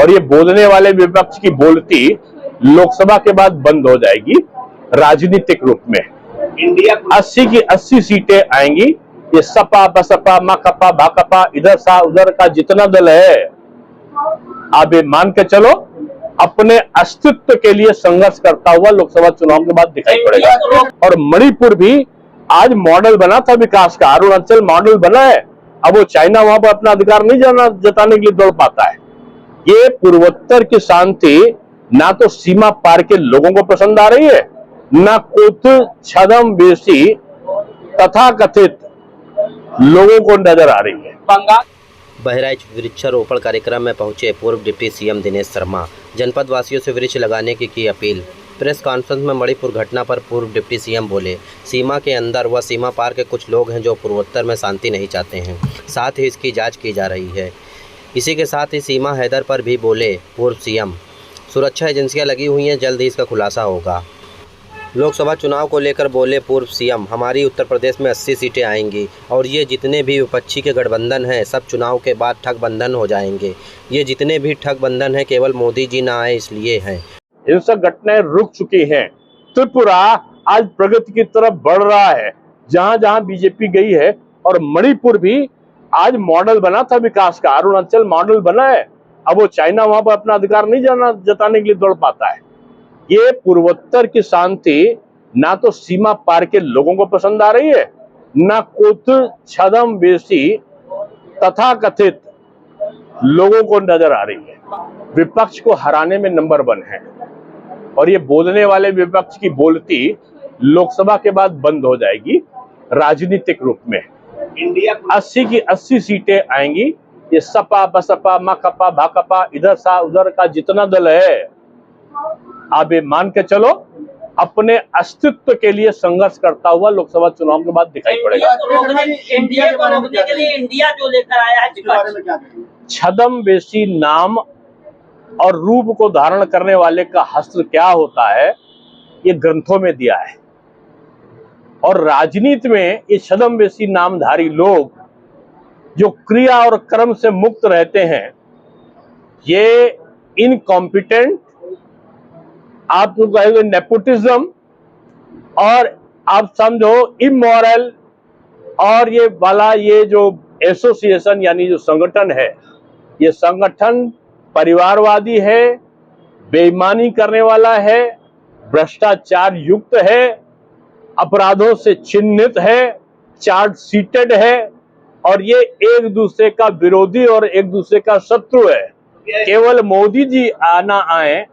और ये बोलने वाले विपक्ष की बोलती लोकसभा के बाद बंद हो जाएगी राजनीतिक रूप में। इंडिया 80 की 80 सीटें आएंगी। ये सपा बसपा माकपा भाकपा इधर सा उधर का जितना दल है, आप ये मान के चलो अपने अस्तित्व के लिए संघर्ष करता हुआ लोकसभा चुनाव के बाद दिखाई पड़ेगा। और मणिपुर भी आज मॉडल बना था विकास का, अरुणाचल मॉडल बना है। अब वो चाइना वहां पर अपना अधिकार नहीं जताने के लिए दौड़ पाता है। ये पूर्वोत्तर की शांति ना तो सीमा पार के लोगों को पसंद आ रही है, ना कुछ छद्मवेशी तथाकथित लोगों को नजर आ रही है। बहराइच वृक्षारोपण कार्यक्रम में पहुंचे पूर्व डिप्टी सीएम दिनेश शर्मा। जनपद वासियों से वृक्ष लगाने की अपील। प्रेस कॉन्फ्रेंस में मणिपुर घटना पर पूर्व डिप्टी सीएम बोले, सीमा के अंदर व सीमा पार के कुछ लोग हैं जो पूर्वोत्तर में शांति नहीं चाहते हैं, साथ ही इसकी जांच की जा रही है। इसी के साथ ही सीमा हैदर पर भी बोले पूर्व सीएम, सुरक्षा एजेंसियां लगी हुई हैं, जल्द ही इसका खुलासा होगा। लोकसभा चुनाव को लेकर बोले पूर्व सीएम, हमारी उत्तर प्रदेश में 80 सीटें आएंगी और ये जितने भी विपक्षी के गठबंधन हैं सब चुनाव के बाद ठगबंधन हो जाएंगे। ये जितने भी ठगबंधन हैं केवल मोदी जी ना आए इसलिए हैं। हिंसक घटनाएं रुक चुकी हैं। त्रिपुरा आज प्रगति की तरफ बढ़ रहा है जहां जहां बीजेपी गई है। और मणिपुर भी आज मॉडल बना था विकास का, अरुणाचल मॉडल बना है। अब वो चाइना वहां पर अपना अधिकार नहीं जताने के लिए दौड़ पाता है। ये पूर्वोत्तर की शांति ना तो सीमा पार के लोगों को पसंद आ रही है, ना कुछ छद्मवेशी तथाकथित लोगों को नजर आ रही है। विपक्ष को हराने में नंबर 1 है और ये बोलने वाले विपक्ष की बोलती लोकसभा के बाद बंद हो जाएगी राजनीतिक रूप में। इंडिया 80 की 80 सीटें आएंगी। ये सपा बसपा माकपा भाकपा इधर सा उधर का जितना दल है, आप ये मान के चलो अपने अस्तित्व के लिए संघर्ष करता हुआ लोकसभा चुनाव के बाद दिखाई पड़ेगा। इंडिया को रोकने के लिए इंडिया जो लेकर आया है, छद्मवेशी नाम और रूप को धारण करने वाले का हस्त्र क्या होता है ये ग्रंथों में दिया है। और राजनीति में ये छद्मवेशी नामधारी लोग जो क्रिया और कर्म से मुक्त रहते हैं, ये इनकॉम्पिटेंट, आप कहेंगे नेपोटिज्म, और आप समझो इमोरल, और ये वाला ये जो एसोसिएशन यानी जो संगठन है, ये संगठन परिवारवादी है, बेईमानी करने वाला है, भ्रष्टाचार युक्त है, अपराधों से चिन्हित है, चार्ज सीटेड है और ये एक दूसरे का विरोधी और एक दूसरे का शत्रु है। केवल मोदी जी आना आए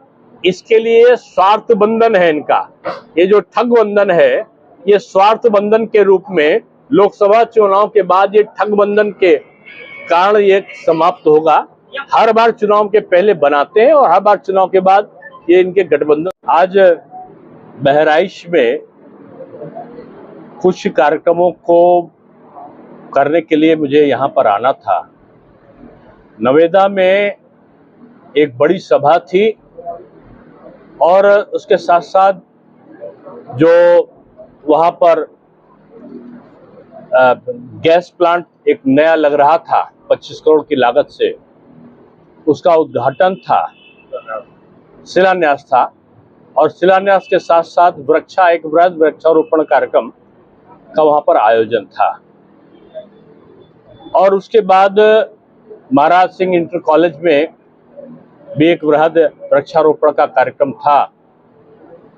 इसके लिए स्वार्थ बंधन है इनका। ये जो ठग बंधन है ये स्वार्थ बंधन के रूप में लोकसभा चुनाव के बाद ये ठग बंधन के कारण ये समाप्त होगा। हर बार चुनाव के पहले बनाते हैं और हर बार चुनाव के बाद ये इनके गठबंधन। आज बहराइच में कुछ कार्यक्रमों को करने के लिए मुझे यहाँ पर आना था। नवेदा में एक बड़ी सभा थी और उसके साथ साथ जो वहाँ पर गैस प्लांट एक नया लग रहा था 25 करोड़ की लागत से, उसका उद्घाटन था, शिलान्यास था। और शिलान्यास के साथ साथ एक बृहद वृक्षारोपण कार्यक्रम का वहाँ पर आयोजन था। और उसके बाद महाराज सिंह इंटर कॉलेज में भी एक बृहद वृक्षारोपण का कार्यक्रम था।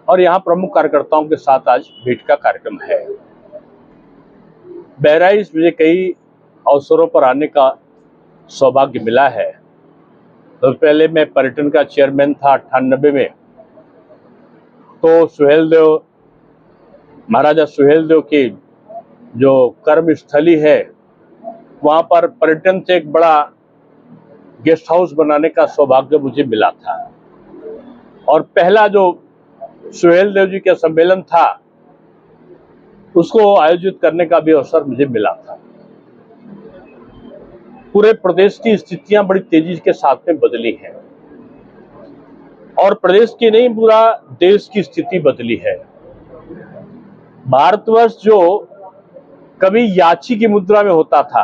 और यहाँ प्रमुख कार्यकर्ताओं के साथ आज भेंट का कार्यक्रम है। बहराइच मुझे कई अवसरों पर आने का सौभाग्य मिला है। तो पहले मैं पर्यटन का चेयरमैन था 98 में, तो सुहेलदेव, महाराजा सुहेलदेव की जो कर्म स्थली है वहाँ पर पर्यटन से एक बड़ा गेस्ट हाउस बनाने का सौभाग्य मुझे मिला था। और पहला जो सुहेलदेव जी का सम्मेलन था उसको आयोजित करने का भी अवसर मुझे मिला था। पूरे प्रदेश की स्थितियां बड़ी तेजी के साथ में बदली हैं और प्रदेश की नहीं पूरा देश की स्थिति बदली है। भारतवर्ष जो कभी याची की मुद्रा में होता था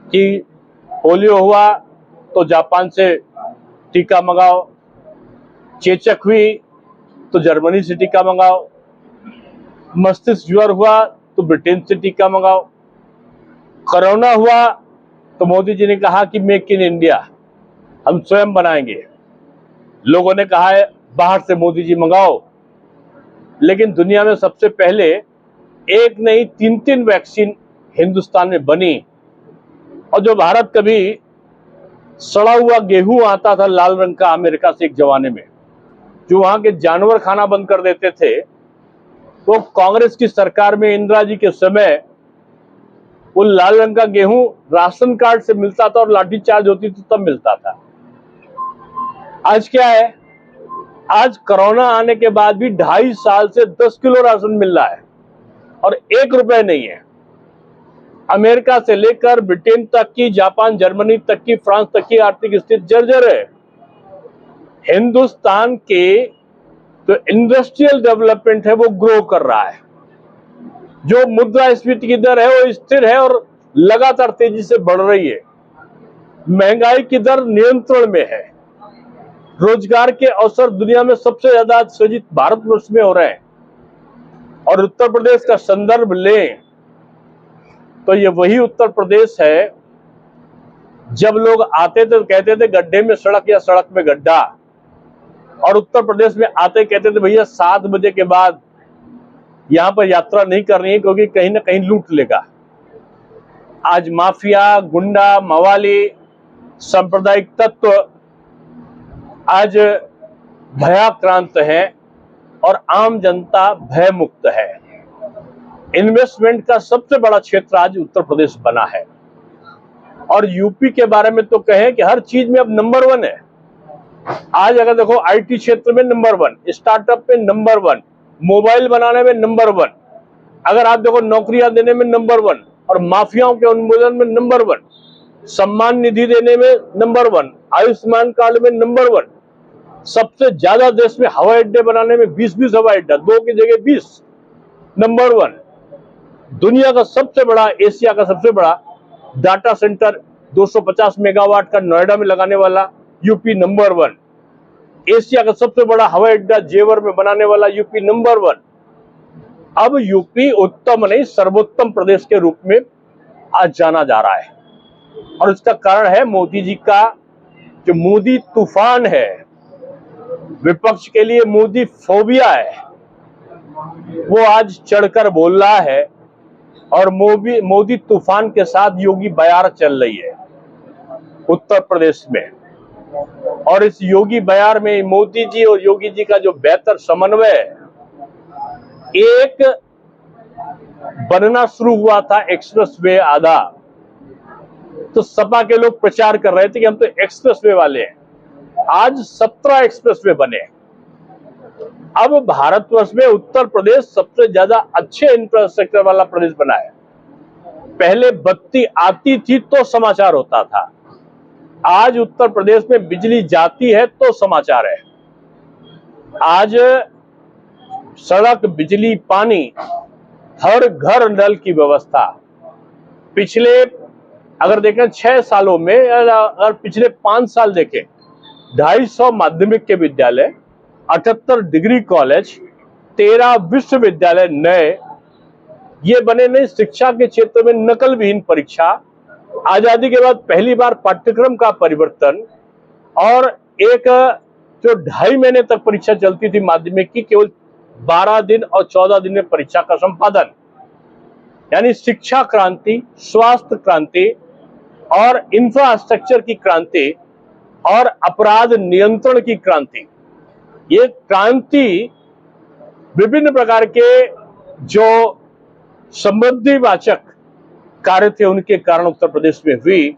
कि पोलियो हुआ तो जापान से टीका मंगाओ, चेचक हुई तो जर्मनी से टीका मंगाओ, मस्तिष्क ज्वर हुआ तो ब्रिटेन से टीका मंगाओ, कोरोना हुआ तो मोदी जी ने कहा कि मेक इन इंडिया, हम स्वयं बनाएंगे। लोगों ने कहा है बाहर से मोदी जी मंगाओ, लेकिन दुनिया में सबसे पहले एक नहीं 3-3 वैक्सीन हिंदुस्तान में बनी। और जो भारत कभी सड़ा हुआ गेहूं आता था लाल रंग का अमेरिका से एक जमाने में, जो वहां के जानवर खाना बंद कर देते थे, वो कांग्रेस की सरकार में इंदिरा जी के समय वो लाल रंग का गेहूं राशन कार्ड से मिलता था और लाठीचार्ज होती थी तब मिलता था। आज क्या है, आज कोरोना आने के बाद भी 2.5 साल से 10 किलो राशन मिल रहा है और 1 रुपए नहीं है। अमेरिका से लेकर ब्रिटेन तक की, जापान, जर्मनी तक की, फ्रांस तक की आर्थिक स्थिति जर्जर है। हिंदुस्तान के जो इंडस्ट्रियल डेवलपमेंट है वो ग्रो कर रहा है, जो मुद्रास्फीति की दर है वो स्थिर है और लगातार तेजी से बढ़ रही है, महंगाई की दर नियंत्रण में है, रोजगार के अवसर दुनिया में सबसे ज्यादा सृजित भारतवर्ष में हो रहे हैं। और उत्तर प्रदेश का संदर्भ लें तो ये वही उत्तर प्रदेश है, जब लोग आते थे तो कहते थे गड्ढे में सड़क या सड़क में गड्ढा, और उत्तर प्रदेश में आते कहते थे भैया 7 बजे के बाद यहां पर यात्रा नहीं करनी है क्योंकि कहीं ना कहीं लूट लेगा। आज माफिया, गुंडा, मवाली, सांप्रदायिक तत्व आज भयाक्रांत है और आम जनता भय मुक्त है। इन्वेस्टमेंट का सबसे बड़ा क्षेत्र आज उत्तर प्रदेश बना है। और यूपी के बारे में तो कहें कि हर चीज में अब नंबर 1 है। आज अगर देखो आईटी क्षेत्र में नंबर 1, स्टार्टअप में नंबर 1, मोबाइल बनाने में नंबर 1, अगर आप देखो नौकरियां देने में नंबर 1 और माफियाओं के उन्मूलन में नंबर 1, सम्मान निधि देने में नंबर 1, आयुष्मान कार्ड में नंबर 1, सबसे ज्यादा देश में हवाई अड्डे बनाने में 20-20 हवाई अड्डा, 2 की जगह 20, नंबर 1। दुनिया का सबसे बड़ा, एशिया का सबसे बड़ा डाटा सेंटर 250 मेगावाट का नोएडा में लगाने वाला यूपी नंबर 1। एशिया का सबसे बड़ा हवाई अड्डा जेवर में बनाने वाला यूपी नंबर 1। अब यूपी उत्तम नहीं सर्वोत्तम प्रदेश के रूप में आज जाना जा रहा है, और इसका कारण है मोदी जी का जो मोदी तूफान है। विपक्ष के लिए मोदी फोबिया है, वो आज चढ़कर बोल रहा है, और मोदी तूफान के साथ योगी बयार चल रही है उत्तर प्रदेश में। और इस योगी बयार में मोदी जी और योगी जी का जो बेहतर समन्वय है, एक बनना शुरू हुआ था एक्सप्रेसवे आधा, तो सपा के लोग प्रचार कर रहे थे कि हम तो एक्सप्रेसवे वाले हैं। आज 17 एक्सप्रेसवे बने। अब भारतवर्ष में उत्तर प्रदेश सबसे ज्यादा अच्छे इंफ्रास्ट्रक्चर वाला प्रदेश बना है। पहले बत्ती आती थी तो समाचार होता था, आज उत्तर प्रदेश में बिजली जाती है तो समाचार है। आज सड़क, बिजली, पानी, हर घर नल की व्यवस्था। पिछले अगर देखें 6 सालों में, अगर पिछले 5 साल देखें, 250 माध्यमिक के विद्यालय, 78 डिग्री कॉलेज, 13 विश्वविद्यालय नए ये बने। नहीं, शिक्षा के क्षेत्र में नकल विहीन परीक्षा, आजादी के बाद पहली बार पाठ्यक्रम का परिवर्तन, और एक जो 2.5 महीने तक परीक्षा चलती थी माध्यमिक की, केवल 12 दिन और 14 दिन में परीक्षा का संपादन। यानी शिक्षा क्रांति, स्वास्थ्य क्रांति और इंफ्रास्ट्रक्चर की क्रांति और अपराध नियंत्रण की क्रांति। ये क्रांति विभिन्न प्रकार के जो समृद्धिवाचक कार्य थे उनके कारण उत्तर प्रदेश में हुई।